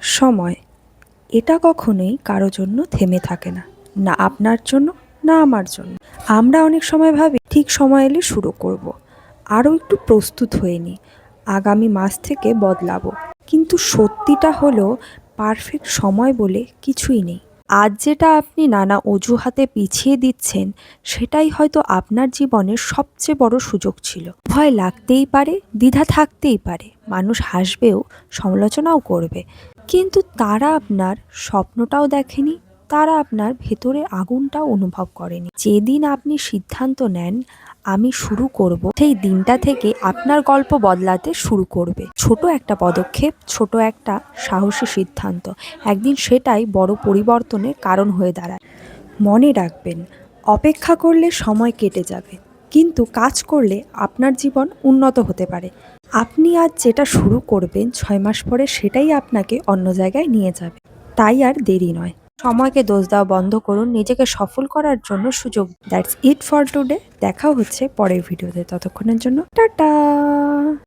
সময় এটা কখনোই কারো জন্য থেমে থাকে না, না আপনার জন্য না আমার জন্য। আমরা অনেক সময় ভাবি ঠিক সময় এলে শুরু করব, আরও একটু প্রস্তুত হয়ে নিই, আগামী মাস থেকে বদলাবো। কিন্তু সত্যিটা হলো পারফেক্ট সময় বলে কিছুই নেই। আজ যেটা আপনি নানা অজুহাতে পিছিয়ে দিচ্ছেন, সেটাই হয়তো আপনার জীবনের সবচেয়ে বড় সুযোগ ছিল। ভয় লাগতেই পারে, দ্বিধা থাকতেই পারে, মানুষ হাসবেও, সমালোচনাও করবে, কিন্তু তারা আপনার স্বপ্নটাও দেখেনি, তারা আপনার ভেতরে আগুনটাও অনুভব করেনি। যেদিন আপনি সিদ্ধান্ত নেন আমি শুরু করব, সেই দিনটা থেকে আপনার গল্প বদলাতে শুরু করবে। ছোট একটা পদক্ষেপ, ছোট একটা সাহসী সিদ্ধান্ত, একদিন সেটাই বড় পরিবর্তনের কারণ হয়ে দাঁড়ায়। মনে রাখবেন, অপেক্ষা করলে সময় কেটে যাবে, কিন্তু কাজ করলে আপনার জীবন উন্নত হতে পারে। আপনি আজ যেটা শুরু করবেন 6 মাস পরে সেটাই আপনাকে অন্য জায়গায় নিয়ে যাবে। তাই আর দেরি নয়। সময়কে দোষ দেওয়া বন্ধ করুন, নিজেকে সফল করার জন্য সুযোগ। That's it for today. দেখা হচ্ছে পরের ভিডিওতে, ততক্ষণের জন্য টাটা।